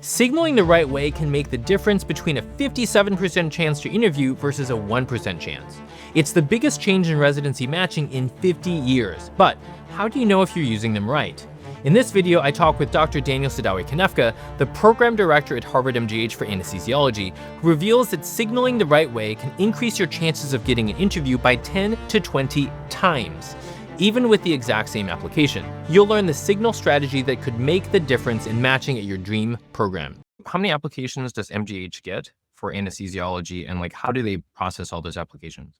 Signaling the right way can make the difference between a 57% chance to interview versus a 1% chance. It's the biggest change in residency matching in 50 years, but how do you know if you're using them right? In this video, I talk with Dr. Daniel Sadawi-Konefka, the program director at Harvard MGH for anesthesiology, who reveals that signaling the right way can increase your chances of getting an interview by 10 to 20 times, even with the exact same application. You'll learn the signal strategy that could make the difference in matching at your dream program. How many applications does MGH get for anesthesiology, and how do they process all those applications?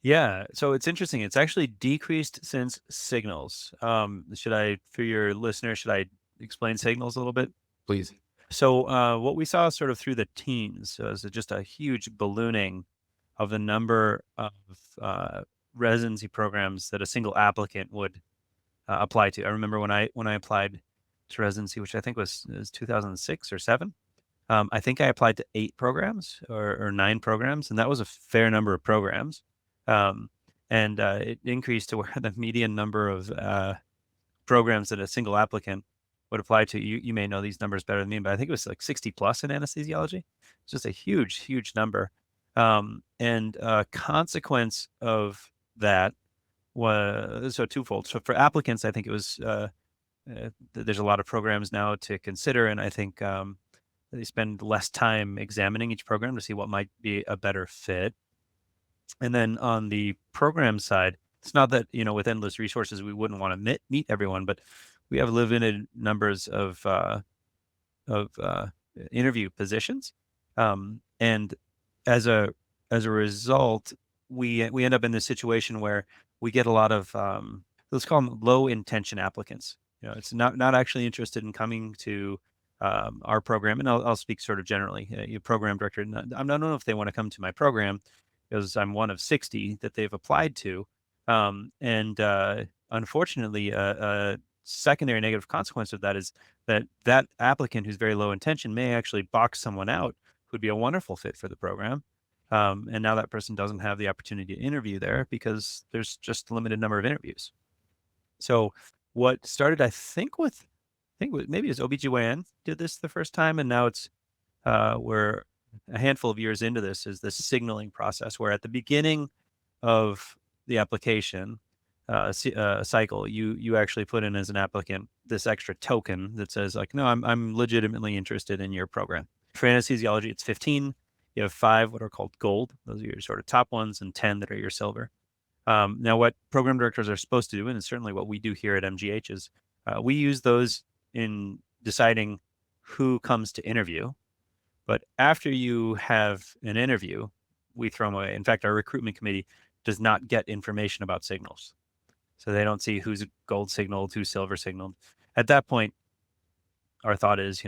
Yeah, so it's interesting. It's actually decreased since signals. For your listeners, should I explain signals a little bit? Please. So, what we saw sort of through the teens was just a huge ballooning of the number of residency programs that a single applicant would apply to. I remember when I applied to residency, which I think was 2006 or seven. I think I applied to 8 programs or 9 programs, and that was a fair number of programs. Um, and it increased to where the median number of programs that a single applicant would apply to. You may know these numbers better than me, but I think it was like 60 plus in anesthesiology. It's just a huge, huge number. And a consequence of that was so twofold. So for applicants, I think it was there's a lot of programs now to consider, and I think they spend less time examining each program to see what might be a better fit. And then on the program side, it's not that, with endless resources, we wouldn't want to meet everyone, but we have limited numbers of interview positions. And as a result, we end up in this situation where we get a lot of, let's call them low intention applicants. It's not actually interested in coming to our program. And I'll speak sort of generally. Your program director, I don't know if they want to come to my program, because I'm one of 60 that they've applied to. Unfortunately, a secondary negative consequence of that is that applicant who's very low intention may actually box someone out who'd be a wonderful fit for the program. And now that person doesn't have the opportunity to interview there because there's just a limited number of interviews. So what started, I think maybe it was OBGYN did this the first time, and now it's we're a handful of years into this, is this signaling process where at the beginning of the application cycle, you actually put in as an applicant this extra token that says no, I'm legitimately interested in your program. For anesthesiology, it's 15. You have 5 what are called gold. Those are your sort of top ones, and 10 that are your silver. Now, what program directors are supposed to do, and it's certainly what we do here at MGH, is we use those in deciding who comes to interview. But after you have an interview, we throw them away. In fact, our recruitment committee does not get information about signals. So they don't see who's gold signaled, who's silver signaled. At that point, our thought is,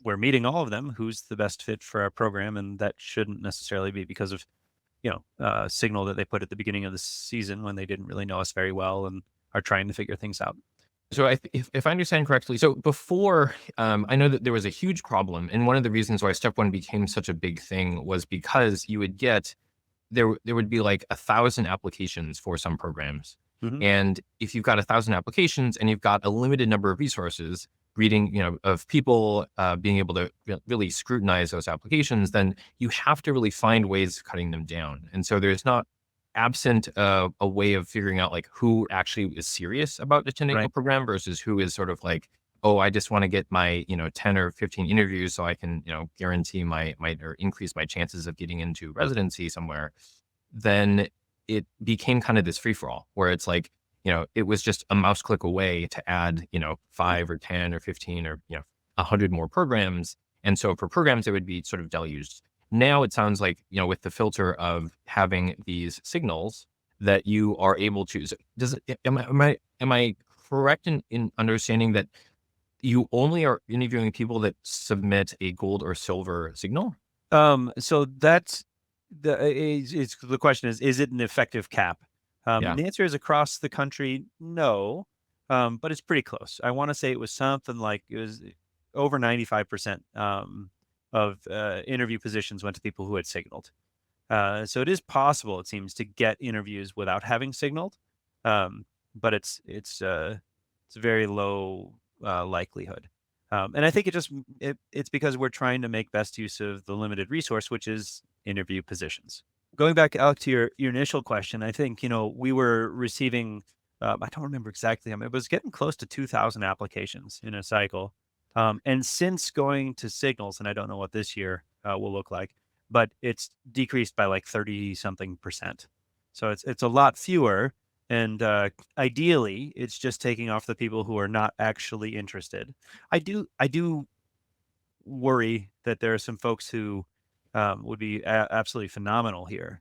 we're meeting all of them. Who's the best fit for our program? And that shouldn't necessarily be because of, signal that they put at the beginning of the season when they didn't really know us very well and are trying to figure things out. So if I understand correctly, so before, I know that there was a huge problem, and one of the reasons why Step 1 became such a big thing was because you would get, there would be 1,000 applications for some programs. Mm-hmm. And if you've got 1,000 applications and you've got a limited number of resources, of people being able to really scrutinize those applications, then you have to really find ways of cutting them down. And so there's not absent a way of figuring out who actually is serious about attending a program versus who is sort of oh, I just want to get my 10 or 15 interviews so I can guarantee my or increase my chances of getting into residency somewhere. Then it became kind of this free for all where it's it was just a mouse click away to add 5 or 10 or 15 or 100 more programs. And so for programs, it would be sort of deluged. Now it sounds like, with the filter of having these signals that you are able to, am I correct in understanding that you only are interviewing people that submit a gold or silver signal? So that's the question is it an effective cap? Yeah. The answer is across the country, no, but it's pretty close. I want to say it was something it was over 95%. Of interview positions went to people who had signaled. So it is possible, it seems, to get interviews without having signaled, but it's very low likelihood. And I think it's because we're trying to make best use of the limited resource, which is interview positions. Going back out to your initial question, I think, we were receiving, I don't remember exactly, it was getting close to 2,000 applications in a cycle. And since going to signals, and I don't know what this year will look like, but it's decreased by like 30 something percent. So it's a lot fewer. And ideally, it's just taking off the people who are not actually interested. I do worry that there are some folks who would be absolutely phenomenal here,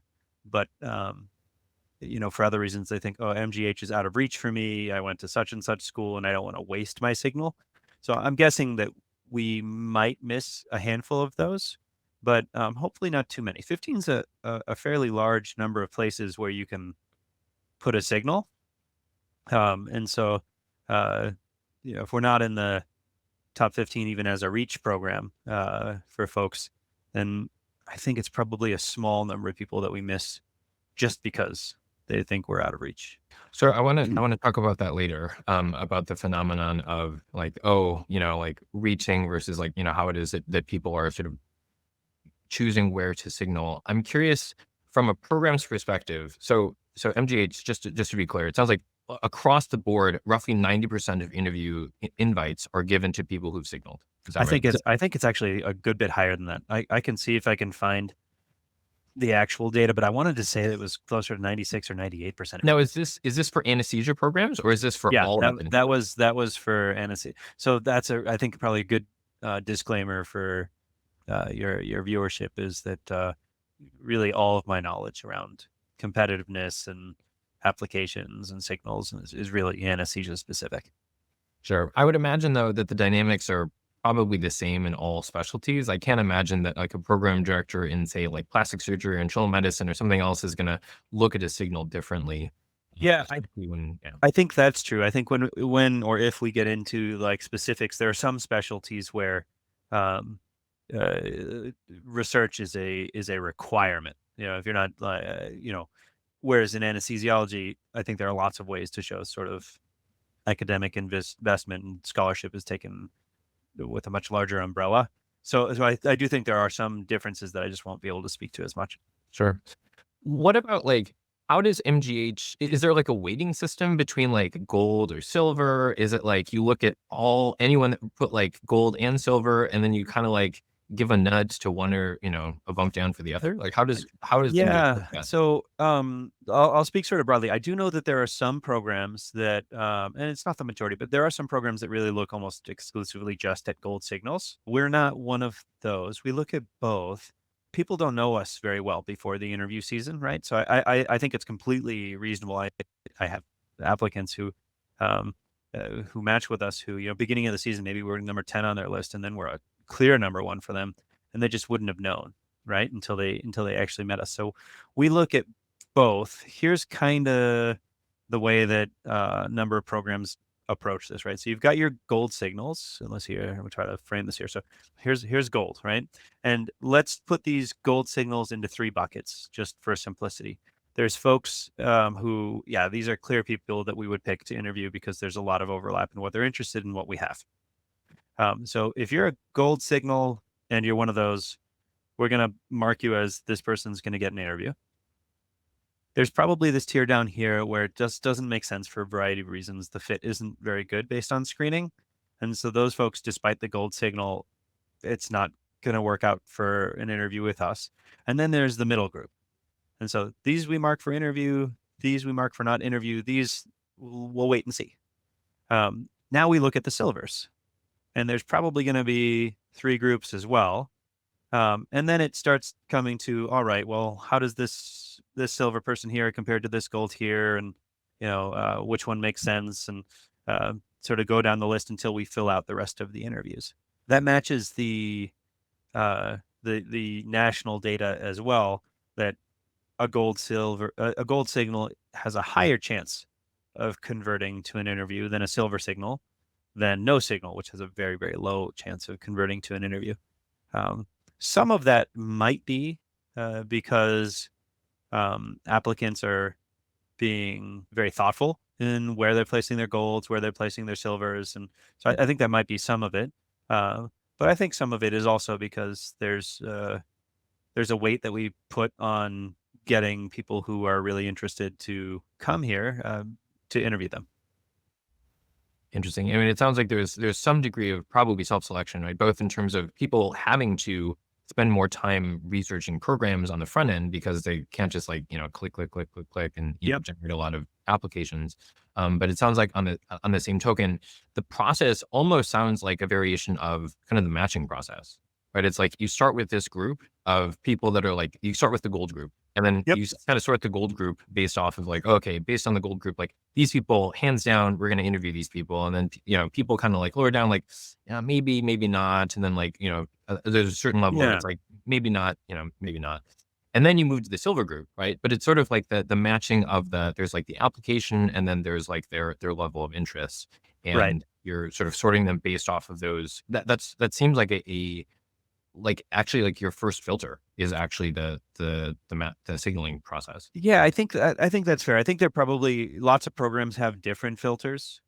but for other reasons, they think, oh, MGH is out of reach for me. I went to such and such school, and I don't want to waste my signal. So I'm guessing that we might miss a handful of those, but hopefully not too many. 15 is a fairly large number of places where you can put a signal. And so, uh, if we're not in the top 15, even as a reach program for folks, then I think it's probably a small number of people that we miss just because they think we're out of reach. So I want to talk about that later, about the phenomenon of like, oh, like reaching versus like, how it is that people are sort of choosing where to signal. I'm curious from a program's perspective. So MGH, just to be clear, it sounds like across the board, roughly 90% of interview invites are given to people who've signaled. Is I that right? think it's actually a good bit higher than that. I can see if I can find the actual data, but I wanted to say that it was closer to 96 or 98%. Now, is this for anesthesia programs or is this for Yeah, all that was for anesthesia. So that's I think probably a good disclaimer for your viewership is that really all of my knowledge around competitiveness and applications and signals is really anesthesia specific. Sure. I would imagine though that the dynamics are probably the same in all specialties. I can't imagine that like a program director in say like plastic surgery or internal medicine or something else is going to look at a signal differently. Yeah, Especially when, yeah. I think that's true. I think when or if we get into like specifics, there are some specialties where um, uh, research is a requirement. If you're not, whereas in anesthesiology, I think there are lots of ways to show sort of academic investment and scholarship is taken with a much larger umbrella. So I do think there are some differences that I just won't be able to speak to as much. Sure. What about like how does MGH is there like a weighting system between like gold or silver? Is it like you look at anyone that put like gold and silver and then you kind of like give a nudge to one or, a bump down for the other? Like how does MGH look Yeah. at that? So, I'll speak sort of broadly. I do know that there are some programs that, and it's not the majority, but there are some programs that really look almost exclusively just at gold signals. We're not one of those. We look at both. People don't know us very well before the interview season, right? So I think it's completely reasonable. I have applicants who match with us who, beginning of the season, maybe we're number 10 on their list and then we're a clear number one for them and they just wouldn't have known, right? Until they actually met us. So we look at both. Here's kind of the way that a number of programs approach this, right? So you've got your gold signals. And let's here, we'll try to frame this here. So here's gold, right? And let's put these gold signals into three buckets just for simplicity. There's folks who, yeah, these are clear people that we would pick to interview because there's a lot of overlap in what they're interested in, what we have. So if you're a gold signal and you're one of those, we're going to mark you as this person's going to get an interview. There's probably this tier down here where it just doesn't make sense for a variety of reasons. The fit isn't very good based on screening. And so those folks, despite the gold signal, it's not going to work out for an interview with us. And then there's the middle group. And so these we mark for interview, these we mark for not interview, these we'll wait and see. Now we look at the silvers. And there's probably going to be three groups as well. And then it starts coming to, all right, well, how does this silver person here compared to this gold here, and which one makes sense, and sort of go down the list until we fill out the rest of the interviews. That matches the national data as well. That a gold signal has a higher chance of converting to an interview than a silver signal, than no signal, which has a very, very low chance of converting to an interview. Some of that might be because applicants are being very thoughtful in where they're placing their golds, where they're placing their silvers. And so I think that might be some of it. But I think some of it is also because there's a weight that we put on getting people who are really interested to come here to interview them. Interesting. I mean, it sounds like there's some degree of probably self-selection, right? Both in terms of people having to spend more time researching programs on the front end because they can't just like, click, click, click, click, click, and Yep. generate a lot of applications. But it sounds like on the same token, the process almost sounds like a variation of kind of the matching process, right? It's like you start with this group of people that are like you start with the gold group, and then Yep. you kind of sort the gold group based off of like, okay, based on the gold group, like these people, hands down, we're going to interview these people. And then, people kind of like lower down, like, yeah, maybe, maybe not. And then like, there's a certain level where Yeah. it's like, maybe not, maybe not. And then you move to the silver group, right? But it's sort of like the matching of there's like the application and then there's like their level of interest. Right. And you're sort of sorting them based off of those. That seems like a like actually like your first filter is actually the signaling process. Yeah, I think that's fair. I think there probably lots of programs have different filters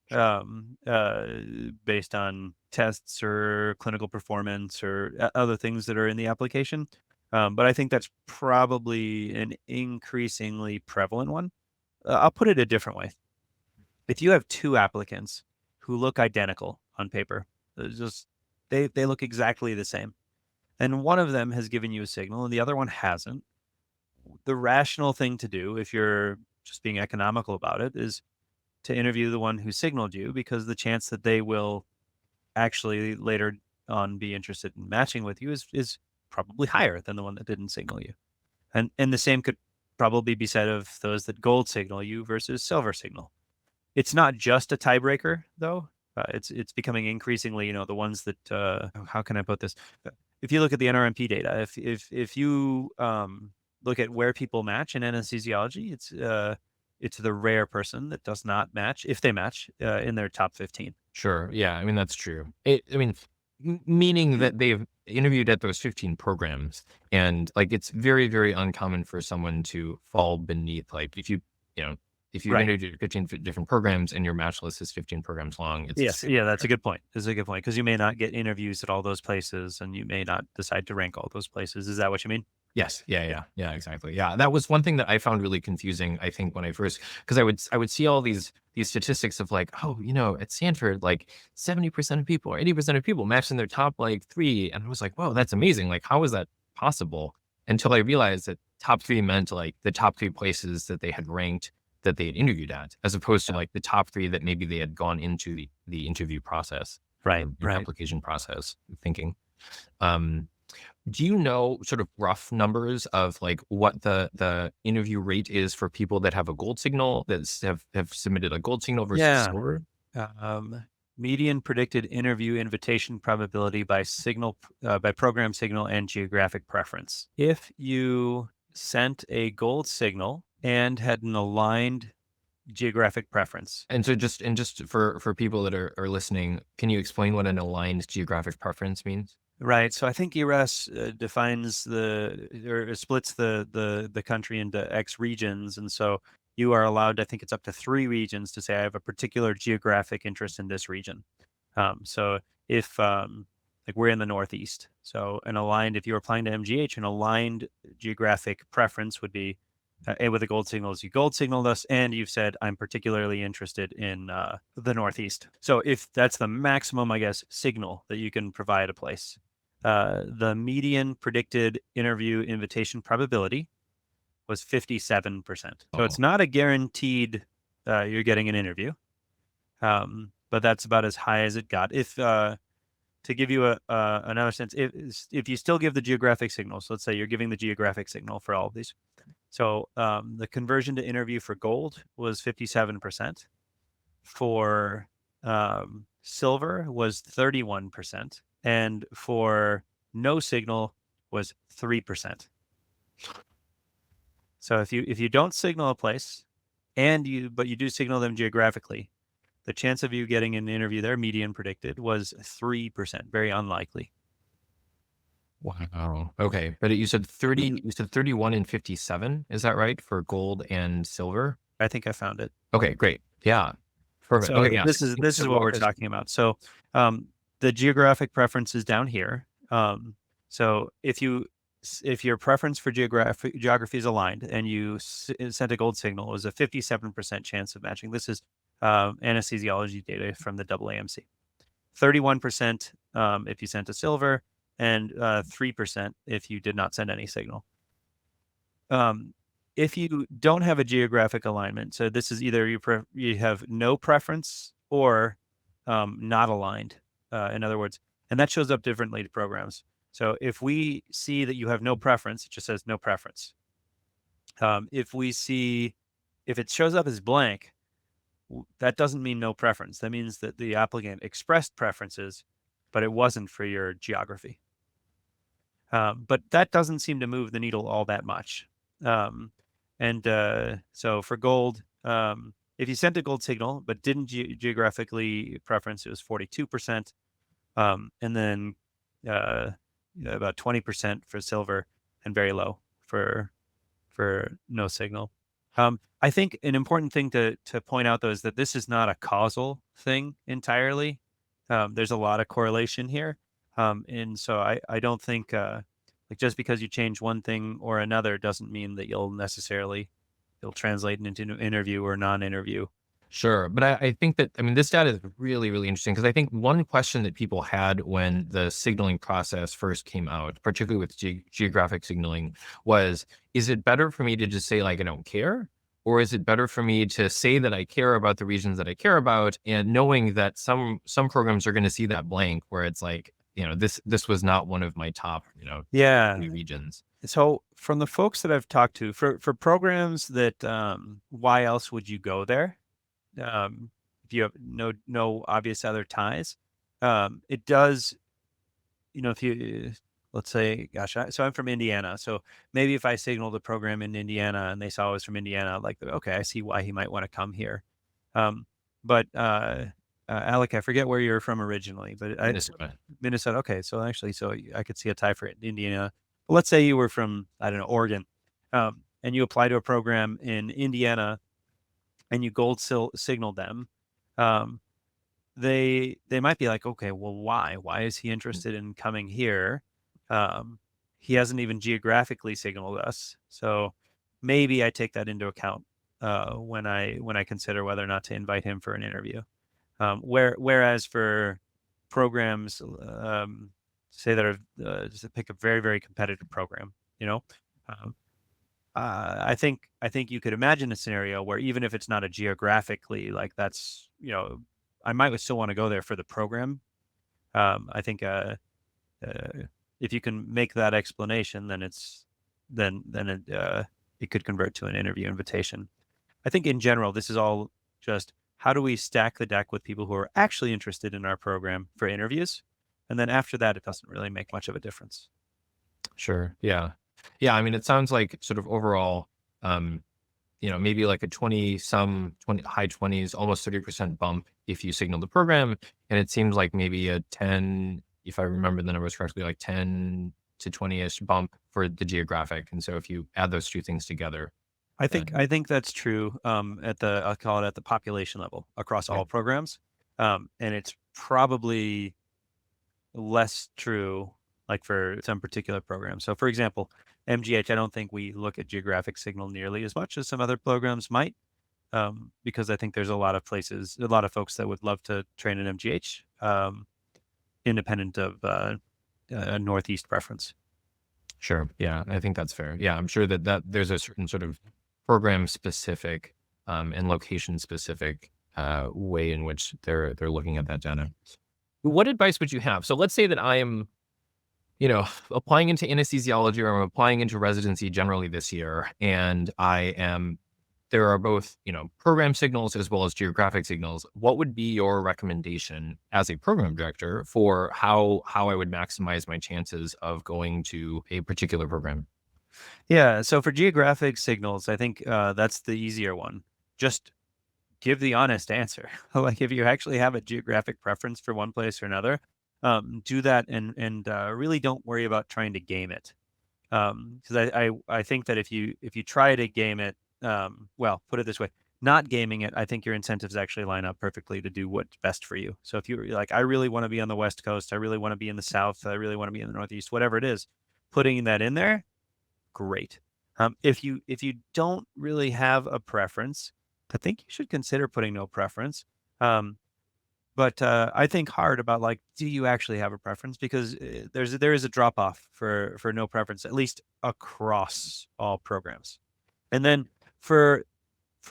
based on tests or clinical performance or other things that are in the application. But I think that's probably an increasingly prevalent one. I'll put it a different way. If you have two applicants who look identical on paper, just they look exactly the same, and one of them has given you a signal and the other one hasn't, the rational thing to do, if you're just being economical about it, is to interview the one who signaled you, because the chance that they will actually later on be interested in matching with you is probably higher than the one that didn't signal you. And the same could probably be said of those that gold signal you versus silver signal. It's not just a tiebreaker though. It's becoming increasingly, the ones that how can I put this? If you look at the NRMP data, if you look at where people match in anesthesiology, it's the rare person that does not match, if they match, in their top 15. Sure. Yeah. I mean, that's true. I mean, meaning that they've interviewed at those 15 programs, and like it's very, very uncommon for someone to fall beneath. Like you know, if you've Right. interviewed 15 different programs and your match list is 15 programs long, it's Yes. super Yeah, that's a rare. good point. That's a good point, because you may not get interviews at all those places, and you may not decide to rank all those places. Is that what you mean? Yes. Yeah. Yeah. Yeah. Exactly. Yeah. That was one thing that I found really confusing. I think when I first, because I would see all these statistics of like, oh, at Stanford, like 70% of people or 80% of people matched in their top like three, and I was like, whoa, that's amazing. Like, how is that possible? Until I realized that top three meant like the top three places that they had ranked that they had interviewed at, as opposed to Yeah. like the top three that maybe they had gone into the interview process Right. or Right. application process thinking. Um, do you know sort of rough numbers of like what the interview rate is for people that have a gold signal have submitted a gold signal versus Yeah. silver? Um, Median predicted interview invitation probability by by program signal and geographic preference. If you sent a gold signal and had an aligned geographic preference. And so just for people that are listening, can you explain what an aligned geographic preference means? Right. So I think ERAS defines or splits the country into X regions, and so you are allowed, I think it's up to 3 regions, to say I have a particular geographic interest in this region. So if like we're in the Northeast, so if you're applying to MGH, an aligned geographic preference would be with the gold signals, you gold signaled us, and you've said I'm particularly interested in the Northeast. So if that's the maximum, I guess, signal that you can provide a place, the median predicted interview invitation probability was 57%. So it's Oh, not a guaranteed you're getting an interview, but that's about as high as it got. If to give you another sense, if you still give the geographic signal, so let's say you're giving the geographic signal for all of these. So the conversion to interview for gold was 57%. For silver was 31%, and for no signal was 3%. So if you don't signal a place, but you do signal them geographically, the chance of you getting an interview there, median predicted, was 3%. Very unlikely. wow. Okay. But you said 31 and 57. Is that right? For gold and silver? I think I found it. Okay, great. Yeah. Perfect. So Okay, yeah. this is So what we're walk us. talking about. So um, the geographic preference is down here. So if your preference for geography is aligned and you sent a gold signal, it was a 57% chance of matching. This is anesthesiology data from the AAMC. 31% if you sent a silver, and 3% if you did not send any signal. If you don't have a geographic alignment, so this is either you have no preference or not aligned, in other words, and that shows up differently to programs. So if we see that you have no preference, it just says no preference. If it shows up as blank, that doesn't mean no preference. That means that the applicant expressed preferences, but it wasn't for your geography. But that doesn't seem to move the needle all that much. So for gold, if you sent a gold signal but didn't geographically preference, it was 42%. And then about 20% for silver, and very low for no signal. I think an important thing to point out, though, is that this is not a causal thing entirely. There's a lot of correlation here. And so I don't think like just because you change one thing or another doesn't mean that you'll translate into an interview or non-interview. Sure. But I think that, I mean, this data is really, really interesting because I think one question that people had when the signaling process first came out, particularly with geographic signaling, was, is it better for me to just say, like, I don't care? Or is it better for me to say that I care about the regions that I care about, and knowing that some programs are going to see that blank where it's like, this was not one of my top, Yeah. 3 regions. So from the folks that I've talked to, for programs that, why else would you go there? If you have no obvious other ties, it does, if you, let's say, gosh, so I'm from Indiana. So maybe if I signaled a program in Indiana and they saw I was from Indiana, like, okay, I see why he might want to come here. But Alec, I forget where you're from originally, but Minnesota. Okay. So actually, I could see a tie for Indiana. But let's say you were from, I don't know, Oregon, and you apply to a program in Indiana and you gold signaled them. They might be like, okay, well, why? Why is he interested in coming here? He hasn't even geographically signaled us. So maybe I take that into account when I consider whether or not to invite him for an interview. Whereas for programs, say that are just pick a very, very competitive program, I think you could imagine a scenario where even if it's not a geographically, like, that's, I might still want to go there for the program. I think if you can make that explanation, then it could convert to an interview invitation. I think in general, this is all just how do we stack the deck with people who are actually interested in our program for interviews, and then after that, it doesn't really make much of a difference. Sure. Yeah. Yeah. I mean, it sounds like sort of overall, maybe like a high 20s, almost 30% bump if you signal the program. And it seems like maybe a 10, if I remember the numbers correctly, like 10 to 20-ish bump for the geographic. And so if you add those two things together. I think that's true I'll call it at the population level across all programs. And it's probably less true like for some particular programs. So for example, MGH, I don't think we look at geographic signal nearly as much as some other programs might, because I think there's a lot of folks that would love to train an MGH, independent of a Northeast preference. Sure. Yeah, I think that's fair. Yeah, I'm sure that there's a certain sort of program specific and location specific way in which they're looking at that data. What advice would you have? So let's say that I am, applying into anesthesiology, or I'm applying into residency generally this year, and there are both, program signals as well as geographic signals. What would be your recommendation as a program director for how I would maximize my chances of going to a particular program? Yeah. So for geographic signals, I think that's the easier one. Just give the honest answer. Like if you actually have a geographic preference for one place or another, do that and really don't worry about trying to game it. Because I think that if you try to game it, well, put it this way, not gaming it, I think your incentives actually line up perfectly to do what's best for you. So if you're like, I really want to be on the West Coast, I really want to be in the South, I really want to be in the Northeast, whatever it is, putting that in there, great. If you don't really have a preference, I think you should consider putting no preference. Um, but I think hard about like, do you actually have a preference? Because there is a drop off for no preference, at least across all programs. And then for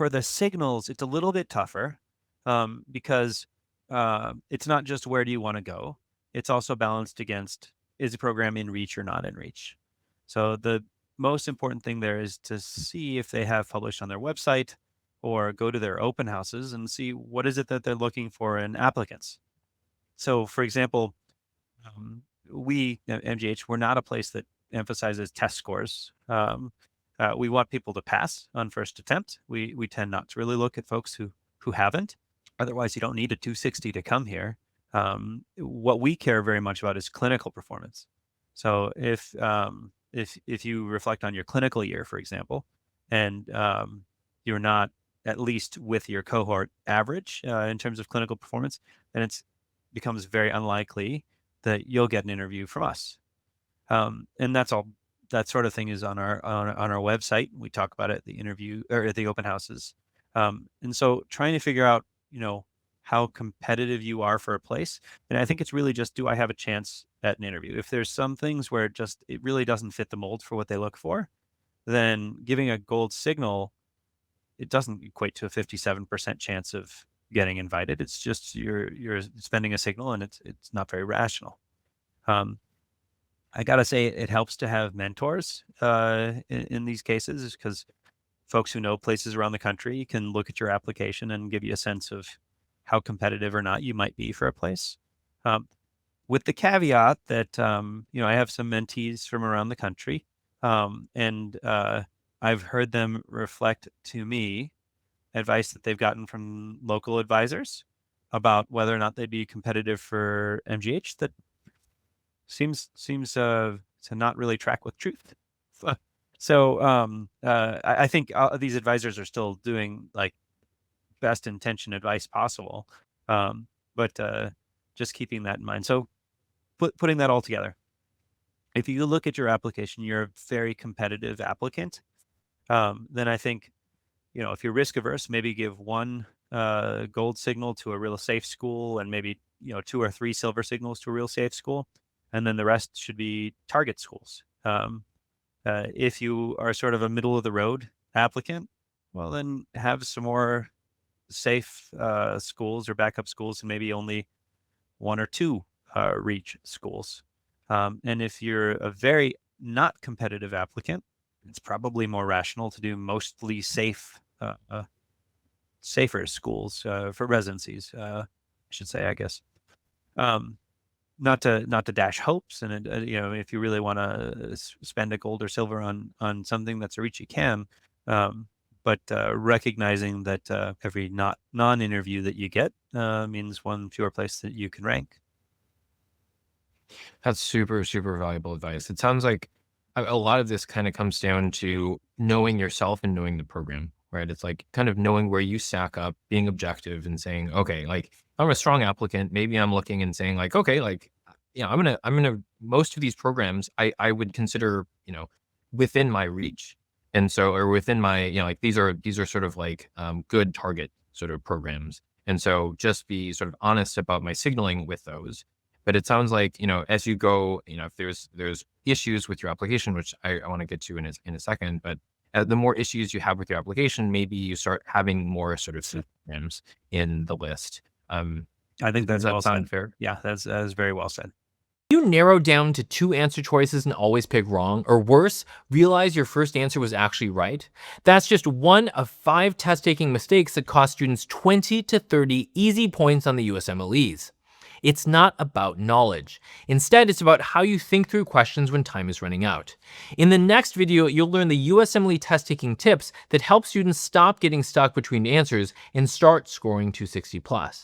the signals, it's a little bit tougher because it's not just where do you want to go. It's also balanced against, is the program in reach or not in reach. So the most important thing there is to see if they have published on their website or go to their open houses and see what is it that they're looking for in applicants. So for example, we at MGH, we're not a place that emphasizes test scores. We want people to pass on first attempt. We tend not to really look at folks who haven't. Otherwise, you don't need a 260 to come here. What we care very much about is clinical performance. So if you reflect on your clinical year, for example, and you're not at least with your cohort average in terms of clinical performance, then it becomes very unlikely that you'll get an interview from us. And that's all. That sort of thing is on our website. We talk about it at the interview or at the open houses. And so trying to figure out, how competitive you are for a place. And I think it's really just, do I have a chance at an interview? If there's some things where it really doesn't fit the mold for what they look for, then giving a gold signal, it doesn't equate to a 57% chance of getting invited. It's just you're spending a signal, and it's not very rational. I gotta say, it helps to have mentors in these cases, because folks who know places around the country can look at your application and give you a sense of how competitive or not you might be for a place. With the caveat that, I have some mentees from around the country, and I've heard them reflect to me advice that they've gotten from local advisors about whether or not they'd be competitive for MGH that seems to not really track with truth. So I think these advisors are still doing like best intention advice possible, but just keeping that in mind. So putting that all together, if you look at your application, you're a very competitive applicant, then I think, if you're risk averse, maybe give one gold signal to a real safe school, and maybe 2 or 3 silver signals to a real safe school, and then the rest should be target schools. If you are sort of a middle of the road applicant, well, then have some more safe schools or backup schools, and maybe only 1 or 2 reach schools. And if you're a very not competitive applicant, it's probably more rational to do mostly safer schools for residencies, I should say, I guess. Not to dash hopes, and if you really want to spend a gold or silver on something that's a reach, you can. But recognizing that every non-interview that you get means one fewer place that you can rank. That's super, super valuable advice. It sounds like a lot of this kind of comes down to knowing yourself and knowing the program, right? It's like kind of knowing where you stack up, being objective and saying, okay, like I'm a strong applicant. Maybe I'm looking and saying like, okay, like, I'm gonna, most of these programs I would consider, within my reach. And so, or within my, like these are sort of like good target sort of programs. And so just be sort of honest about my signaling with those. But it sounds like, as you go, if there's issues with your application, which I want to get to in a second, but the more issues you have with your application, maybe you start having more sort of programs in the list. I think that's well said. Fair. Yeah, that's very well said. You narrow down to 2 answer choices and always pick wrong, or worse, realize your first answer was actually right? That's just one of 5 test-taking mistakes that cost students 20 to 30 easy points on the USMLEs. It's not about knowledge. Instead, it's about how you think through questions when time is running out. In the next video, you'll learn the USMLE test-taking tips that help students stop getting stuck between answers and start scoring 260+.